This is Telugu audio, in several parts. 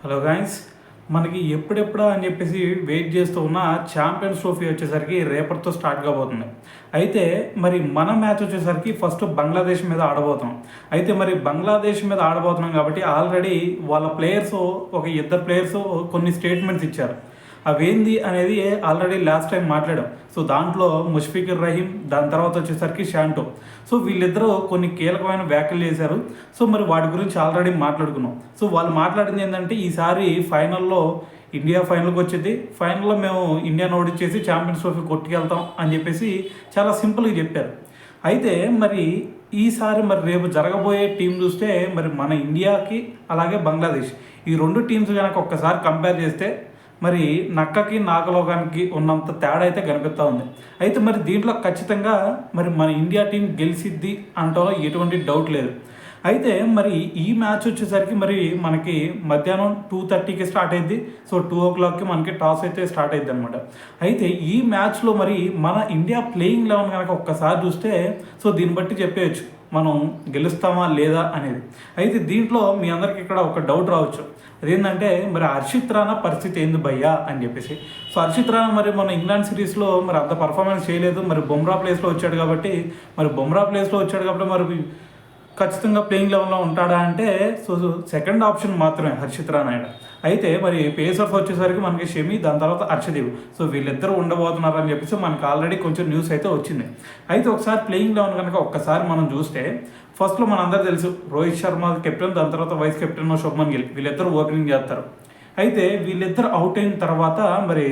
హలో గైస్, మనకి ఎప్పుడెప్పుడా అని చెప్పేసి వెయిట్ చేస్తూ ఉన్న ఛాంపియన్స్ ట్రోఫీ వచ్చేసరికి రేపటితో స్టార్ట్ కాబోతుంది. అయితే మరి మన మ్యాచ్ వచ్చేసరికి ఫస్ట్ బంగ్లాదేశ్ మీద ఆడబోతున్నాం. అయితే మరి బంగ్లాదేశ్ మీద ఆడబోతున్నాం కాబట్టి ఆల్రెడీ వాళ్ళ ప్లేయర్స్ ఒక ఇద్దరు ప్లేయర్స్ కొన్ని స్టేట్మెంట్స్ ఇచ్చారు. అవేంది అనేది ఆల్రెడీ లాస్ట్ టైం మాట్లాడాం. సో దాంట్లో ముష్ఫికుర్ రహీం, దాని తర్వాత వచ్చేసరికి షాంటో. సో వీళ్ళిద్దరూ కొన్ని కీలకమైన వ్యాఖ్యలు చేశారు. సో మరి వాటి గురించి ఆల్రెడీ మాట్లాడుకున్నాం. సో వాళ్ళు మాట్లాడింది ఏంటంటే ఈసారి ఫైనల్లో ఇండియా ఫైనల్కి వచ్చింది, ఫైనల్లో మేము ఇండియాను ఓడించేసి ఛాంపియన్స్ ట్రోఫీ కొట్టుకెళ్తాం అని చెప్పేసి చాలా సింపుల్గా చెప్పారు. అయితే మరి ఈసారి మరి రేపు జరగబోయే టీం చూస్తే మరి మన ఇండియాకి అలాగే బంగ్లాదేశ్ ఈ రెండు టీమ్స్ కనుక ఒక్కసారి కంపేర్ చేస్తే మరి నక్కకి నాగలోకానికి ఉన్నంత తేడా అయితే కనిపిస్తూ ఉంది. అయితే మరి దీంట్లో ఖచ్చితంగా మరి మన ఇండియా టీం గెలిచిద్ది అనటంలో ఎటువంటి డౌట్ లేదు. అయితే మరి ఈ మ్యాచ్ వచ్చేసరికి మరి మనకి మధ్యాహ్నం 2:30కి స్టార్ట్ అయింది. సో 2 o'clockకి మనకి టాస్ అయితే స్టార్ట్ అయింది అనమాట. అయితే ఈ మ్యాచ్లో మరి మన ఇండియా ప్లేయింగ్ 11 కనుక ఒక్కసారి చూస్తే సో దీన్ని బట్టి చెప్పేయచ్చు మనం గెలుస్తామా లేదా అనేది. అయితే దీంట్లో మీ అందరికి ఇక్కడ ఒక డౌట్ రావచ్చు, అదేంటంటే మరి హర్షిత్ రాణా పరిస్థితి ఏంది భయ్యా అని చెప్పేసి. సో హర్షిత్ రాణా మరి మన ఇంగ్లాండ్ సిరీస్లో మరి అంత పర్ఫార్మెన్స్ చేయలేదు. మరి బుమ్రా ప్లేస్లో వచ్చాడు కాబట్టి మరి ఖచ్చితంగా ప్లేయింగ్ లెవెల్లో ఉంటాడా అంటే సో సెకండ్ ఆప్షన్ మాత్రమే హర్షిత్ రాణా. అయితే మరి పేసర్స్ వచ్చేసరికి మనకి షమి, దాని తర్వాత హర్షదీప్. సో వీళ్ళిద్దరూ ఉండబోతున్నారు అని చెప్పేసి మనకి ఆల్రెడీ కొంచెం న్యూస్ అయితే వచ్చింది. అయితే ఒకసారి ప్లేయింగ్ లెవెన్ కనుక ఒక్కసారి మనం చూస్తే ఫస్ట్లో మనందరూ తెలుసు రోహిత్ శర్మ కెప్టెన్, దాని తర్వాత వైస్ కెప్టెన్ శుభ్మన్ గిల్, వీళ్ళిద్దరూ ఓపెనింగ్ చేస్తారు. అయితే వీళ్ళిద్దరు అవుట్ అయిన తర్వాత మరి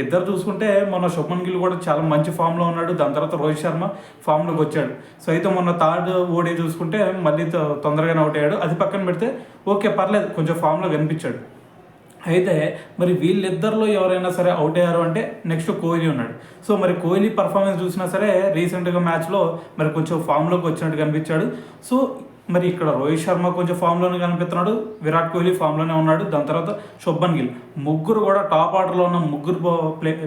ఇద్దరు చూసుకుంటే మొన్న శుభ్మన్ గిల్ కూడా చాలా మంచి ఫామ్లో ఉన్నాడు, దాని తర్వాత రోహిత్ శర్మ ఫామ్లోకి వచ్చాడు. సో అయితే మొన్న థర్డ్ ఓడి చూసుకుంటే మళ్ళీ తొందరగానే అవుట్ అయ్యాడు. అది పక్కన పెడితే ఓకే పర్లేదు, కొంచెం ఫామ్లో కనిపించాడు. అయితే మరి వీళ్ళిద్దరిలో ఎవరైనా సరే అవుట్ అయ్యారు అంటే నెక్స్ట్ కోహ్లీ ఉన్నాడు. సో మరి కోహ్లీ పర్ఫార్మెన్స్ చూసినా సరే రీసెంట్గా మ్యాచ్లో మరి కొంచెం ఫామ్లోకి వచ్చినట్టు కనిపించాడు. సో మరి ఇక్కడ రోహిత్ శర్మ కొంచెం ఫామ్లోనే కనిపిస్తున్నాడు, విరాట్ కోహ్లీ ఫామ్లోనే ఉన్నాడు, దాని తర్వాత శుభ్మన్ గిల్. ముగ్గురు కూడా టాప్ ఆర్డర్లో ఉన్న ముగ్గురు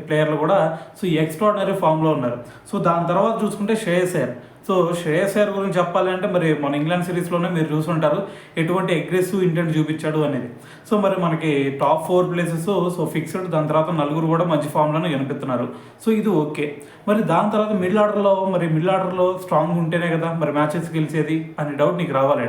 ప్లేయర్లు కూడా సో ఎక్స్ట్రాడినరీ ఫామ్లో ఉన్నారు. సో దాని తర్వాత చూసుకుంటే శ్రేయస్ అయ్యర్. సో శ్రేయస్ అయ్యర్ గురించి చెప్పాలంటే మరి మన ఇంగ్లాండ్ సిరీస్లోనే మీరు చూసుంటారు ఎటువంటి అగ్రెసివ్ ఇంటెంట్ చూపించాడు అనేది. సో మరి మనకి టాప్ 4 ప్లేసెస్ సో ఫిక్స్డ్, దాని తర్వాత నలుగురు కూడా మంచి ఫామ్లోనే కనిపిస్తున్నారు. సో ఇది ఓకే. మరి దాని తర్వాత మిడిల్ ఆర్డర్లో స్ట్రాంగ్ ఉంటేనే కదా మరి మ్యాచెస్ గెలిచేది అనే డౌట్ నీకు రావాలి.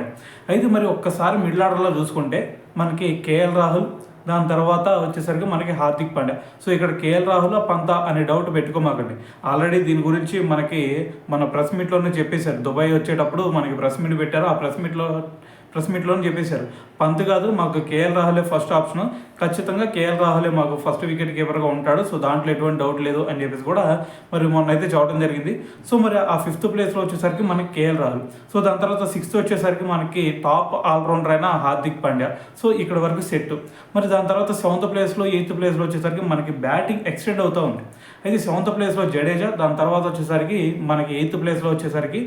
అయితే మరి ఒక్కసారి మిడిల్ ఆర్డర్లో చూసుకుంటే మనకి కేఎల్ రాహుల్, దాని తర్వాత వచ్చేసరికి మనకి హార్దిక్ పాండ్యా. సో ఇక్కడ కేఎల్ రాహుల్ పంత అనే డౌట్ పెట్టుకోమాకండి. ఆల్రెడీ దీని గురించి మనకి మన ప్రెస్ మీట్లోనే చెప్పేశారు. దుబాయ్ వచ్చేటప్పుడు మనకి ప్రెస్ మీట్ పెట్టారు. ఆ ప్రెస్ మీట్లోనే చెప్పేశారు, పంత్ కాదు మాకు కేఎల్ రాహులే ఫస్ట్ ఆప్షన్, ఖచ్చితంగా కేఎల్ రాహులే మాకు ఫస్ట్ వికెట్ కీపర్గా ఉంటాడు. సో దాంట్లో ఎటువంటి డౌట్ లేదు అని చెప్పేసి కూడా మరి మొన్న అయితే చూడడం జరిగింది. సో మరి ఆ 5th ప్లేస్లో వచ్చేసరికి మనకి కేఎల్ రాహుల్. సో దాని తర్వాత 6th వచ్చేసరికి మనకి టాప్ ఆల్రౌండర్ అయిన హార్దిక్ పాండ్యా. సో ఇక్కడ వరకు సెట్. మరి దాని తర్వాత 7th ప్లేస్లో 8th ప్లేస్లో వచ్చేసరికి మనకి బ్యాటింగ్ ఎక్స్టెండ్ అవుతూ ఉంది. అయితే 7th ప్లేస్లో జడేజా, దాని తర్వాత వచ్చేసరికి మనకి 8th ప్లేస్లో వచ్చేసరికి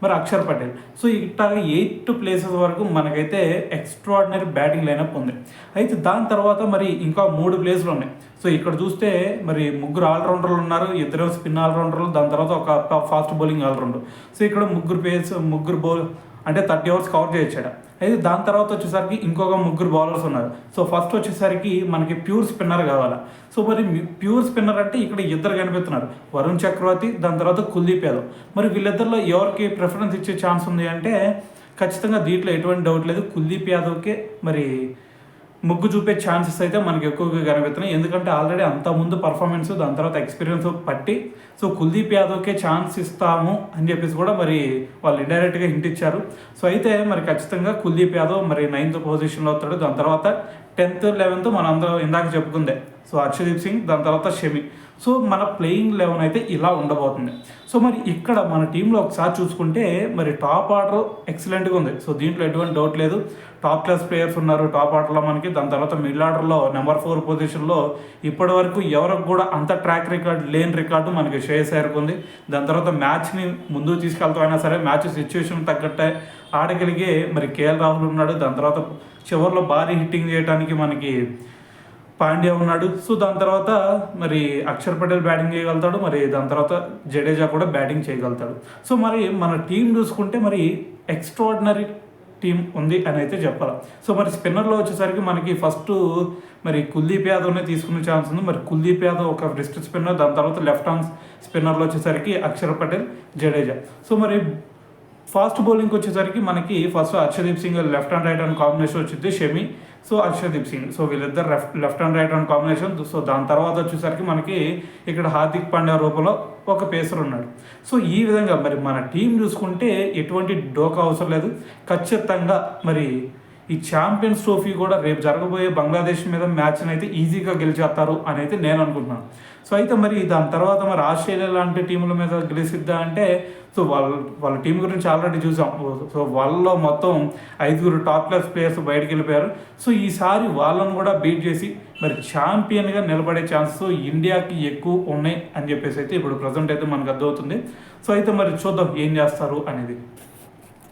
మరి అక్షర్ పటేల్. సో ఇట్లాగా 8 ప్లేసెస్ వరకు మనకైతే ఎక్స్ట్రాడినరీ బ్యాటింగ్ లైనప్ ఉంది. అయితే దాని తర్వాత మరి ఇంకా 3 ప్లేస్లు ఉన్నాయి. సో ఇక్కడ చూస్తే మరి 3 ఆల్రౌండర్లు ఉన్నారు, 2 స్పిన్ ఆల్రౌండర్లు, దాని తర్వాత ఒక ఫాస్ట్ బౌలింగ్ ఆల్రౌండర్. సో ఇక్కడ ముగ్గురు బౌల్ అంటే 30 ఓవర్స్ కవర్ చేయొచ్చాడు. అయితే దాని తర్వాత వచ్చేసరికి ఇంకొక 3 బౌలర్స్ ఉన్నారు. సో ఫస్ట్ వచ్చేసరికి మనకి ప్యూర్ స్పిన్నర్ కావాలా. సో మరి ప్యూర్ స్పిన్నర్ అంటే ఇక్కడ ఇద్దరు కనిపిస్తున్నారు, వరుణ్ చక్రవర్తి, దాని తర్వాత కుల్దీప్ యాదవ్. మరి వీళ్ళిద్దరిలో ఎవరికి ప్రిఫరెన్స్ ఇచ్చే ఛాన్స్ ఉంది అంటే ఖచ్చితంగా దీంట్లో ఎటువంటి డౌట్ లేదు, కుల్దీప్ యాదవ్కే మరి ముగ్గు చూపే ఛాన్సెస్ అయితే మనకి ఎక్కువగా కనిపిస్తున్నాయి. ఎందుకంటే ఆల్రెడీ అంతకుముందు పర్ఫార్మెన్స్, దాని తర్వాత ఎక్స్పీరియన్స్ పట్టి సో కుల్దీప్ యాదవ్కే ఛాన్స్ ఇస్తాము అని చెప్పేసి కూడా మరి వాళ్ళు ఇండైరెక్ట్గా హింట్ ఇచ్చారు. సో అయితే మరి ఖచ్చితంగా కుల్దీప్ యాదవ్ మరి 9th పొజిషన్లో వస్తాడు. దాని తర్వాత 10th 11th మనం అందరూ ఇందాక చెప్పుకుందే సో హర్షదీప్ సింగ్, దాని తర్వాత షమి. సో మన ప్లేయింగ్ 11 అయితే ఇలా ఉండబోతుంది. సో మరి ఇక్కడ మన టీంలో ఒకసారి చూసుకుంటే మరి టాప్ ఆర్డర్ ఎక్సలెంట్గా ఉంది. సో దీంట్లో ఎటువంటి డౌట్ లేదు, టాప్ క్లాస్ ప్లేయర్స్ ఉన్నారు టాప్ ఆర్డర్లో మనకి. దాని తర్వాత మిడిల్ ఆర్డర్లో నెంబర్ 4 పొజిషన్లో ఇప్పటి వరకు ఎవరికి కూడా అంత ట్రాక్ రికార్డ్ లేని రికార్డు మనకి శ్రేయస్ అయ్యర్కు ఉంది. దాని తర్వాత మ్యాచ్ని ముందుకు తీసుకెళ్తా అయినా సరే మ్యాచ్ సిచ్యువేషన్ తగ్గట్టే ఆడగలిగే మరి కేఎల్ రాహుల్ ఉన్నాడు. దాని తర్వాత చివరిలో భారీ హిట్టింగ్ చేయడానికి మనకి పాండ్యా ఉన్నాడు. సో దాని తర్వాత మరి అక్షర్ పటేల్ బ్యాటింగ్ చేయగలుగుతాడు, మరి దాని తర్వాత జడేజా కూడా బ్యాటింగ్ చేయగలుగుతాడు. సో మరి మన టీం చూసుకుంటే మరి ఎక్స్ట్రాడినరీ టీం ఉంది అని అయితే చెప్పాలి. సో మరి స్పిన్నర్లో వచ్చేసరికి మనకి ఫస్ట్ మరి కుల్దీప్ యాదవ్నే తీసుకునే ఛాన్స్ ఉంది. మరి కుల్దీప్ యాదవ్ ఒక రిస్ట్ స్పిన్నర్, దాని తర్వాత లెఫ్ట్ ఆర్మ్ స్పిన్నర్లో వచ్చేసరికి అక్షర్ పటేల్, జడేజా. సో మరి ఫాస్ట్ బౌలింగ్కి వచ్చేసరికి మనకి first Harshdeep Singh left and right hand combination వచ్చింది, షమి, సో హర్షదీప్ సింగ్. సో వీళ్ళిద్దరు left and right hand combination. So దాని తర్వాత వచ్చేసరికి మనకి ఇక్కడ హార్దిక్ పాండ్యా రూపంలో ఒక పేసర్ ఉన్నాడు. సో ఈ విధంగా మరి మన టీం చూసుకుంటే ఎటువంటి డోకా అవసరం లేదు. ఖచ్చితంగా మరి ఈ ఛాంపియన్స్ ట్రోఫీ కూడా రేపు జరగబోయే బంగ్లాదేశ్ మీద మ్యాచ్ని అయితే ఈజీగా గెలిచేస్తారు అని అయితే నేను అనుకుంటున్నాను. సో అయితే మరి దాని తర్వాత మరి ఆస్ట్రేలియా లాంటి టీముల మీద గెలిచిద్దా అంటే, సో వాళ్ళ టీం గురించి ఆల్రెడీ చూసాం. సో వాళ్ళలో మొత్తం 5 టాప్ క్లాస్ ప్లేయర్స్ బయటకు వెళ్ళిపోయారు. సో ఈసారి వాళ్ళను కూడా బీట్ చేసి మరి ఛాంపియన్గా నిలబడే ఛాన్సెస్ ఇండియాకి ఎక్కువ ఉన్నాయి అని చెప్పేసి అయితే ఇప్పుడు ప్రజెంట్ అయితే మనకు అర్థమవుతుంది. సో అయితే మరి చూద్దాం ఏం చేస్తారు అనేది.